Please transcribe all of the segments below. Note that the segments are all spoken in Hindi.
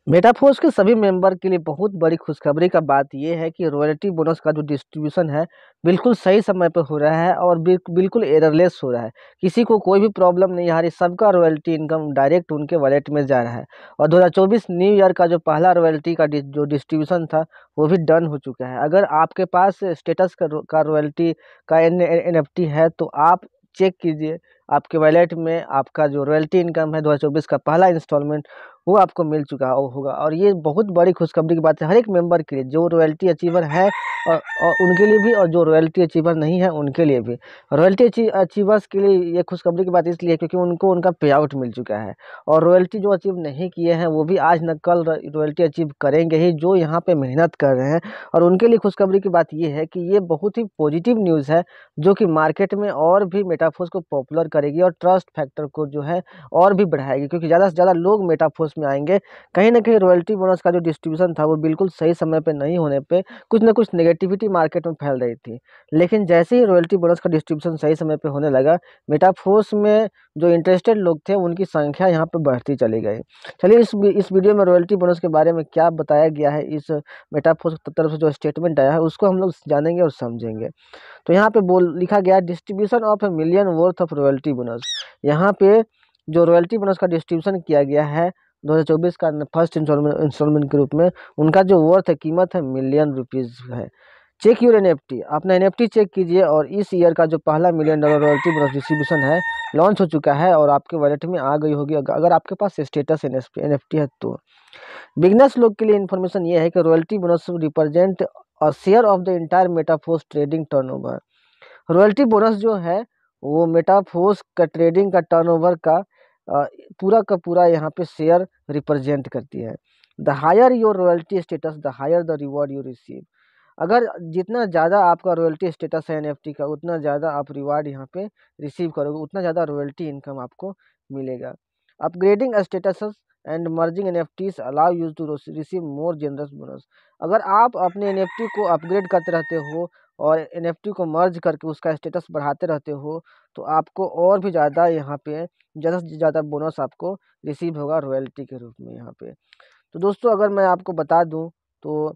मेटाफोर्स के सभी मेंबर के लिए बहुत बड़ी खुशखबरी का बात यह है कि रॉयल्टी बोनस का जो डिस्ट्रीब्यूशन है बिल्कुल सही समय पर हो रहा है और बिल्कुल एररलेस हो रहा है। किसी को कोई भी प्रॉब्लम नहीं आ रही, सबका रॉयल्टी इनकम डायरेक्ट उनके वॉलेट में जा रहा है। और 2024 न्यू ईयर का जो पहला रॉयल्टी का जो डिस्ट्रीब्यूशन था वो भी डन हो चुका है। अगर आपके पास स्टेटस का रॉयल्टी का NFT है तो आप चेक कीजिए, आपके वॉलेट में आपका जो रॉयल्टी इनकम है 2024 का पहला इंस्टॉलमेंट वो आपको मिल चुका होगा। और ये बहुत बड़ी खुशखबरी की बात है हर एक मेंबर के लिए, जो रॉयल्टी अचीवर है और उनके लिए भी, और जो रॉयल्टी अचीवर नहीं है उनके लिए भी। रॉयल्टी अचीवर्स के लिए ये खुशखबरी की बात इसलिए है क्योंकि उनको उनका पे आउट मिल चुका है। और रॉयल्टी जो अचीव नहीं किए हैं वो भी आज न कल रॉयल्टी अचीव करेंगे ही, जो यहाँ पे मेहनत कर रहे हैं। और उनके लिए खुशखबरी की बात ये है कि ये बहुत ही पॉजिटिव न्यूज़ है, जो कि मार्केट में और भी मेटाफोर्स को पॉपुलर करेगी और ट्रस्ट फैक्टर को जो है और भी बढ़ाएगी, क्योंकि ज़्यादा से ज़्यादा लोग मेटाफोर्स में आएंगे। कहीं ना कहीं रॉयल्टी बोनस का जो डिस्ट्रीब्यूशन था वो बिल्कुल सही समय पे नहीं होने पे कुछ ना कुछ नेगेटिविटी मार्केट में फैल रही थी। लेकिन जैसे ही रॉयल्टी बोनस का डिस्ट्रीब्यूशन सही समय पे होने लगा, मेटाफोर्स में जो इंटरेस्टेड लोग थे उनकी संख्या यहाँ पे बढ़ती चली गई। चलिए इस वीडियो में रॉयल्टी बोनस के बारे में क्या बताया गया है, इस मेटाफोर्स की तरफ से जो स्टेटमेंट आया है उसको हम लोग जानेंगे और समझेंगे। तो यहाँ पे बोल लिखा गया है distribution of a million worth of royalty bonus. यहाँ पे जो रॉयल्टी बोनस का डिस्ट्रीब्यूशन किया गया है 2024 का फर्स्ट इंस्टॉलमेंट के रूप में, उनका जो वर्थ है, कीमत है, ₹1,000,000 है। चेक योर NFT, अपना NFT चेक कीजिए। और इस ईयर का जो पहला $1,000,000 रॉयल्टी बोनस डिस्ट्रीब्यूशन है लॉन्च हो चुका है और आपके वॉलेट में आ गई होगी, अगर आपके पास स्टेटस NFT है तो। बिगनर्स लोग के लिए इन्फॉर्मेशन ये है कि royalty bonus represent a share of the entire Metaforce trading turnover. Royalty bonus जो है वो मेटाफोर्स का ट्रेडिंग का टर्नओवर का अ, पूरा का पूरा यहाँ पे शेयर रिप्रेजेंट करती है। The higher your royalty status the higher the reward you receive. अगर जितना ज़्यादा आपका रॉयल्टी स्टेटस है NFT का, उतना ज़्यादा आप रिवार्ड यहाँ पे रिसीव करोगे, उतना ज़्यादा रॉयल्टी इनकम आपको मिलेगा। Upgrading status and merging NFTs allow you to receive more generous bonus. अगर आप अपने NFT को अपग्रेड करते रहते हो और NFT को मर्ज करके उसका स्टेटस बढ़ाते रहते हो तो आपको और भी ज़्यादा यहाँ पे ज़्यादा से ज़्यादा बोनस आपको रिसीव होगा रॉयल्टी के रूप में यहाँ पे। तो दोस्तों अगर मैं आपको बता दूँ तो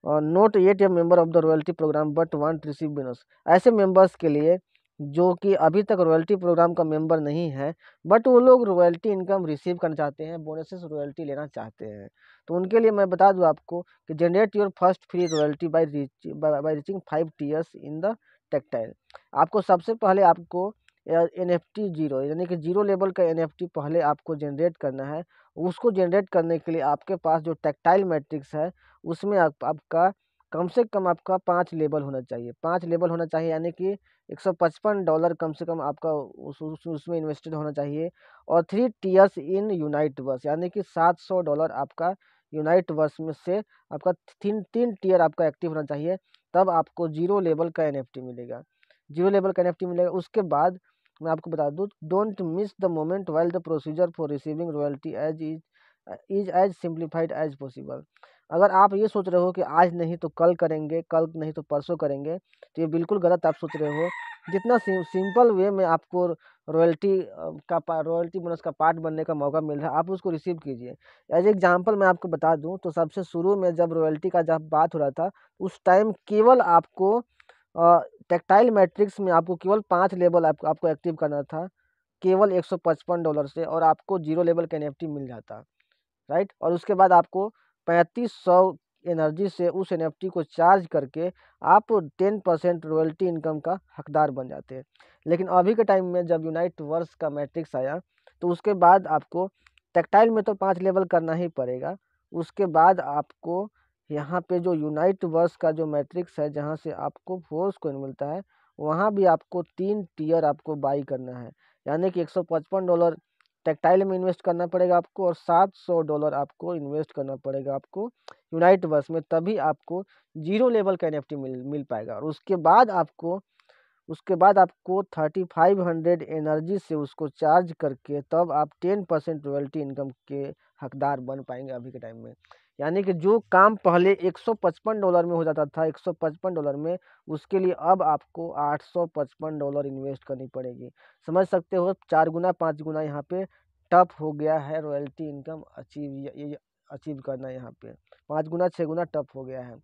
not yet a member of the royalty program but want receive bonus. ऐसे मेंबर्स के लिए जो कि अभी तक रॉयल्टी प्रोग्राम का मेंबर नहीं है बट वो लोग रॉयल्टी इनकम रिसीव करना चाहते हैं, बोनसेस रॉयल्टी लेना चाहते हैं, तो उनके लिए मैं बता दूं आपको कि generate your first free royalty by reaching 5 tiers in the tactile. आपको सबसे पहले आपको NFT जीरो यानी कि जीरो लेवल का NFT पहले आपको जनरेट करना है। उसको जनरेट करने के लिए आपके पास जो टेक्टाइल मैट्रिक्स है उसमें आपका कम से कम आपका 5 लेवल होना चाहिए। 5 लेवल होना चाहिए यानी कि $155 कम से कम आपका उसमें इन्वेस्टेड होना चाहिए। और 3 टीयर्स इन यूनाइट वर्स यानी कि $700 आपका यूनाइट वर्स में से आपका तीन टीयर आपका एक्टिव होना चाहिए, तब आपको जीरो लेवल का NFT मिलेगा। जीरो लेवल का NFT मिलेगा। उसके बाद मैं आपको बता दूं, don't miss the moment while the procedure for receiving royalty is as simplified as possible. अगर आप ये सोच रहे हो कि आज नहीं तो कल करेंगे, कल नहीं तो परसों करेंगे, तो ये बिल्कुल गलत आप सोच रहे हो। जितना सिंपल वे में आपको रॉयल्टी बोनस का पार्ट बनने का मौका मिल रहा है, आप उसको रिसीव कीजिए। एज एग्जांपल मैं आपको बता दूं तो सबसे शुरू में जब रॉयल्टी का जब बात हो रहा था उस टाइम केवल आपको टेक्टाइल मैट्रिक्स में आपको केवल 5 लेवल आपको एक्टिव करना था, केवल $155 से, और आपको जीरो लेवल का NFT मिल जाता, राइट। और उसके बाद आपको 3500 एनर्जी से उस NFT को चार्ज करके आप 10% रॉयल्टी इनकम का हकदार बन जाते हैं। लेकिन अभी के टाइम में जब यूनाइट वर्स का मैट्रिक्स आया तो उसके बाद आपको टेक्टाइल में तो 5 लेवल करना ही पड़ेगा। उसके बाद आपको यहाँ पे जो यूनाइट वर्स का जो मैट्रिक्स है जहाँ से आपको फोर्स कोइन मिलता है, वहाँ भी आपको 3 टीयर आपको बाई करना है। यानी कि $155 टेक्टाइल में इन्वेस्ट करना पड़ेगा आपको और $700 आपको इन्वेस्ट करना पड़ेगा आपको यूनाइट वर्स में, तभी आपको जीरो लेवल का NFT मिल पाएगा। और उसके बाद आपको 3500 एनर्जी से उसको चार्ज करके तब आप 10% रॉयल्टी इनकम के हकदार बन पाएंगे अभी के टाइम में। यानी कि जो काम पहले $155 में हो जाता था, $155 में, उसके लिए अब आपको $855 इन्वेस्ट करनी पड़ेगी। समझ सकते हो, 4 गुना 5 गुना यहाँ पे टफ हो गया है रॉयल्टी इनकम अचीव करना है यहाँ पे, 5 गुना 6 गुना टफ हो गया है।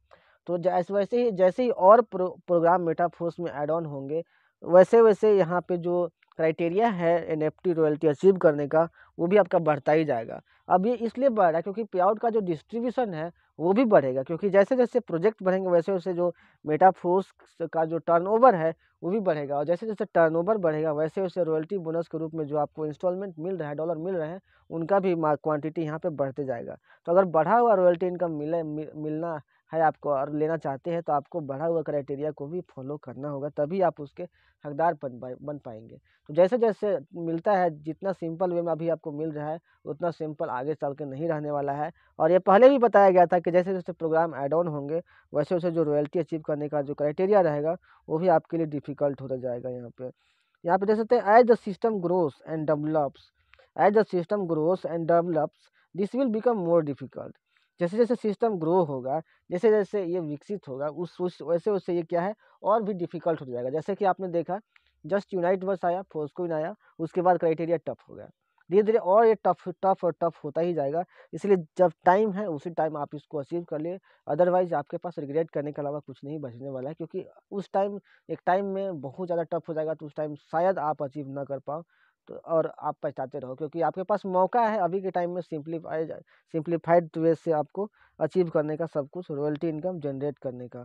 तो जैसे ही और प्रोग्राम मेटाफोर्स में ऐड ऑन होंगे, वैसे वैसे यहाँ पे जो क्राइटेरिया है एनएफटी रॉयल्टी अचीव करने का, वो भी आपका बढ़ता ही जाएगा। अब ये इसलिए बढ़ रहा है क्योंकि पे आउट का जो डिस्ट्रीब्यूशन है वो भी बढ़ेगा, क्योंकि जैसे जैसे प्रोजेक्ट बढ़ेंगे वैसे वैसे जो मेटाफोर्स का जो टर्नओवर है वो भी बढ़ेगा, और जैसे जैसे टर्नओवर बढ़ेगा वैसे वैसे रॉयल्टी बोनस के रूप में जो आपको इंस्टॉलमेंट मिल रहा है, डॉलर मिल रहे हैं, उनका भी क्वांटिटी यहाँ पे बढ़ते जाएगा। तो अगर बढ़ा हुआ रॉयल्टी इनकम मिलना है आपको और लेना चाहते हैं, तो आपको बढ़ा हुआ क्राइटेरिया को भी फॉलो करना होगा, तभी आप उसके हकदार बन पाएंगे। तो जैसे जैसे मिलता है, जितना सिंपल वे में अभी आपको मिल रहा है, उतना सिंपल आगे चल के नहीं रहने वाला है। और ये पहले भी बताया गया था कि जैसे जैसे प्रोग्राम ऐड ऑन होंगे, वैसे वैसे जो रॉयल्टी अचीव करने का जो क्राइटेरिया रहेगा वो भी आपके लिए डिफिकल्ट होता जाएगा। यहाँ पे देख सकते हैं, as the system grows and develops, as the system grows and develops this will become more difficult. जैसे जैसे सिस्टम ग्रो होगा, जैसे जैसे ये विकसित होगा, उस वैसे वैसे ये क्या है, और भी डिफिकल्ट हो जाएगा। जैसे कि आपने देखा, जस्ट यूनाइट वर्स आया, फोस्कोइन आया, उसके बाद क्राइटेरिया टफ हो गया, धीरे धीरे और ये टफ टफ और टफ होता ही जाएगा। इसलिए जब टाइम है उसी टाइम आप इसको अचीव कर लिए, अदरवाइज आपके पास रिग्रेट करने के अलावा कुछ नहीं बचने वाला है, क्योंकि उस टाइम एक टाइम में बहुत ज़्यादा टफ हो जाएगा, तो उस टाइम शायद आप अचीव ना कर पाओ, तो और आप पछताते रहो, क्योंकि आपके पास मौका है अभी के टाइम में सिंप्लीफाइड वे से आपको अचीव करने का, सब कुछ रॉयल्टी इनकम जनरेट करने का।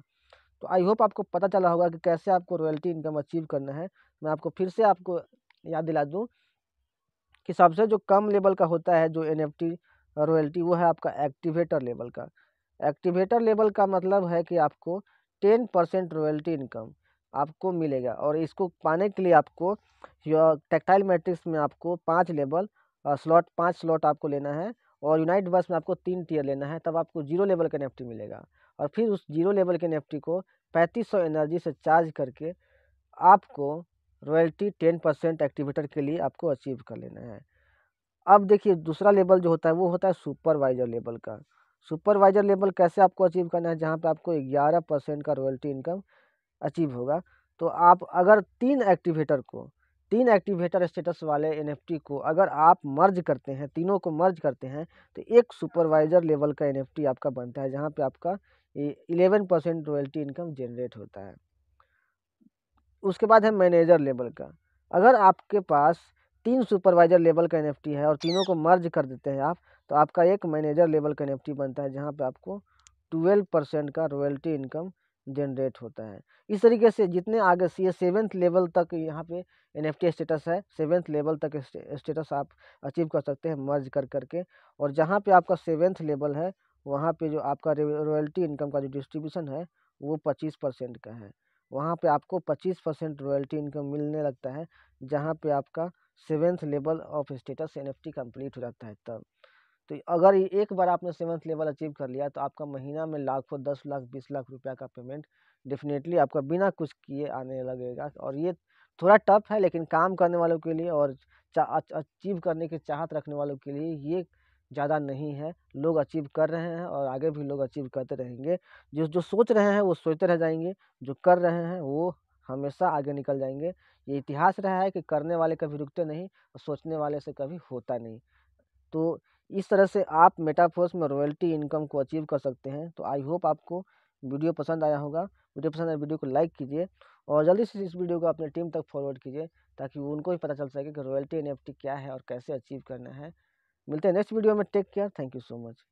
तो आई होप आपको पता चला होगा कि कैसे आपको रॉयल्टी इनकम अचीव करना है। मैं आपको फिर से आपको याद दिला दूं कि सबसे जो कम लेवल का होता है जो एनएफटी रॉयल्टी, वो है आपका एक्टिवेटर लेवल का। एक्टिवेटर लेवल का मतलब है कि आपको 10% रॉयल्टी इनकम आपको मिलेगा, और इसको पाने के लिए आपको टेक्टाइल मैट्रिक्स में आपको 5 स्लॉट आपको लेना है, और यूनाइट बस में आपको 3 टियर लेना है, तब आपको 0 लेवल का एनएफटी मिलेगा। और फिर उस 0 लेवल के एनएफटी को 3500 एनर्जी से चार्ज करके आपको रॉयल्टी 10% एक्टिवेटर के लिए आपको अचीव कर लेना है। अब देखिए, दूसरा लेवल जो होता है वो होता है सुपरवाइजर लेवल का। सुपरवाइजर लेवल कैसे आपको अचीव करना है, जहाँ पे आपको 11% का रॉयल्टी इनकम अचीव होगा। तो आप अगर 3 एक्टिवेटर स्टेटस वाले एनएफटी को अगर आप मर्ज करते हैं, तीनों को मर्ज करते हैं, तो एक सुपरवाइजर लेवल का एनएफटी आपका बनता है, जहाँ पे आपका 11% रॉयल्टी इनकम जनरेट होता है। उसके बाद है मैनेजर लेवल का। अगर आपके पास 3 सुपरवाइजर लेवल का एनएफटी है और तीनों को मर्ज कर देते हैं आप, तो आपका एक मैनेजर लेवल का एनएफटी बनता है, जहाँ पे आपको 12% का रॉयल्टी इनकम जनरेट होता है। इस तरीके से जितने आगे से ये 7th लेवल तक यहाँ पे एनएफटी स्टेटस है, 7th लेवल तक स्टेटस आप अचीव कर सकते हैं मर्ज कर करके। और जहाँ पे आपका 7th लेवल है, वहाँ पे जो आपका रॉयल्टी इनकम का जो डिस्ट्रीब्यूशन है वो 25% का है। वहाँ पे आपको 25% रॉयल्टी इनकम मिलने लगता है, जहाँ पे आपका 7th level of status NFT complete हो जाता है तब। तो अगर एक बार आपने 7th लेवल अचीव कर लिया, तो आपका महीना में लाखों 10 लाख 20 लाख रुपया का पेमेंट डेफिनेटली आपका बिना कुछ किए आने लगेगा। और ये थोड़ा टफ है, लेकिन काम करने वालों के लिए और अचीव करने की चाहत रखने वालों के लिए ये ज़्यादा नहीं है। लोग अचीव कर रहे हैं और आगे भी लोग अचीव करते रहेंगे। जो जो सोच रहे हैं वो सोचते रह जाएंगे, जो कर रहे हैं वो हमेशा आगे निकल जाएंगे। ये इतिहास रहा है कि करने वाले कभी रुकते नहीं, और सोचने वाले से कभी होता नहीं। तो इस तरह से आप मेटाफोर्स में रॉयल्टी इनकम को अचीव कर सकते हैं। तो आई होप आपको वीडियो पसंद आया होगा। वीडियो पसंद आया, वीडियो को लाइक कीजिए, और जल्दी से इस वीडियो को अपने टीम तक फॉरवर्ड कीजिए, ताकि उनको भी पता चल सके कि रॉयल्टी एनएफटी क्या है और कैसे अचीव करना है। मिलते हैं नेक्स्ट वीडियो में। Take care, thank you so much.